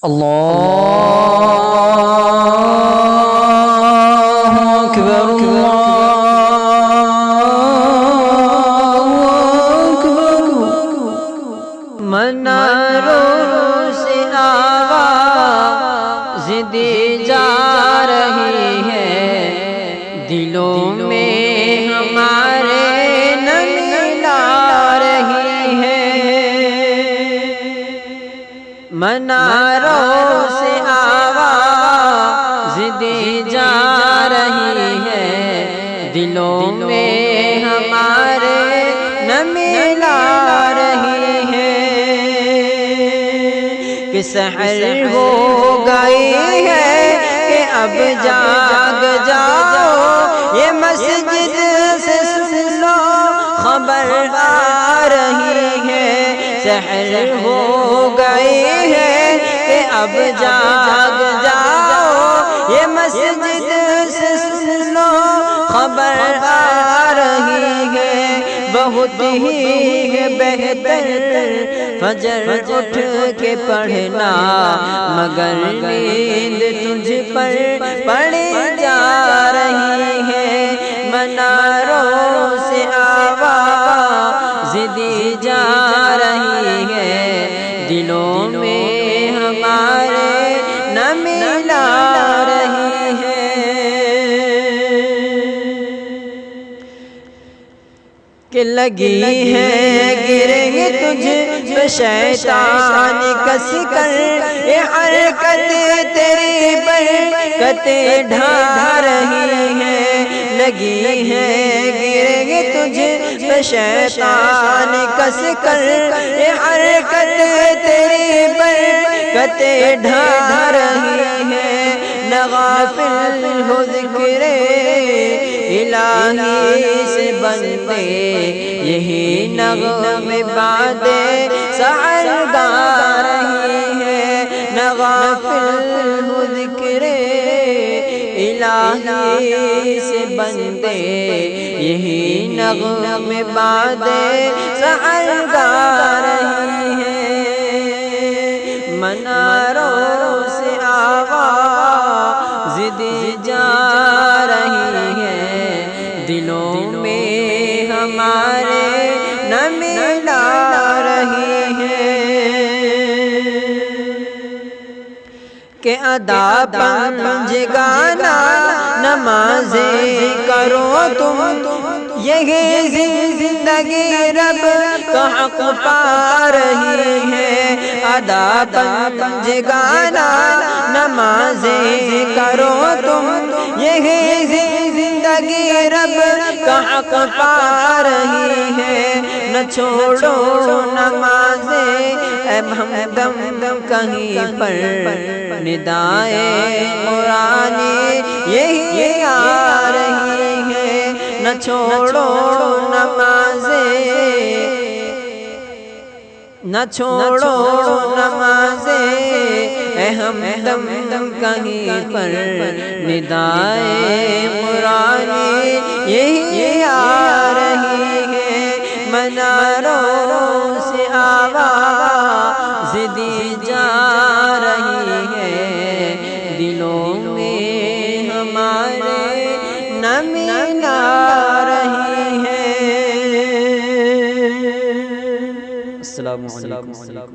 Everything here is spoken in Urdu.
اللہ اکبر اللہ اکبر مناروں سے آواز دی جا رہی ہے، دلوں میں ہمارے نمی لا رہی ہے۔ مناروں سے آواز دی جا رہی ہے، دلوں میں ہمارے نمی لا رہی ہے، کہ سحر ہو گئی ہے کہ اب جاگ جاؤ، یہ مسجد سے سن لو خبر آ رہی ہے۔ سحر ہو گئی ہے کہ اب جاگ جاؤ، یہ مسجد سے سن لو خبر آ رہی ہے۔ بہت ہی بہتر فجر اٹھ کے پڑھنا، مگر نیند تجھ پر پڑی جا رہی ہے۔ مناروں سے آواز دی جا رہی ہے، دلوں میں ہمارے نمی لا رہی ہے، کہ لگی ہے گریں گے تجھ پہ شیطان کس کر، یہ حرکت تیری برکتیں ڈھا رہی ہے۔ لگی ہے گریں گے تجھ پہ شیطان کس کر، یہ حرکت تیری برکتیں ڈھا رہی ہے۔ نہ غافل ہو ذکر الہی سے بندے، یہی نغمے باد سحر گا رہی ہے۔ نہ غافل ہو ذکر الہی سے بندے، یہی نغمے باد سحر گا رہی ہے۔ مناروں سے آواز دی جا رہی ہے، دلوں میں ہمارے نمی لا رہی ہے، کہ ادا پنجگانہ نمازیں کرو تم، یہی زندگی رب کا حق پا رہی ہے۔ ادا پنجگانہ نمازیں کرو تم، یہی زندگی رب کا حق پا رہی ہے۔ نہ چھوڑو نمازیں اے ہمدم کہیں پر، ندائے قرآنی یہی آ رہی ہے۔ نہ چھوڑو نمازیں، نہ چھوڑو نمازیں اے ہمدم کہیں پر، ندائے قرآنی یہی آ رہی ہے۔ مناروں سے آواز دی جا رہی ہے، دلوں میں ہمارے نمی لا رہی ہے۔ السلام علیکم۔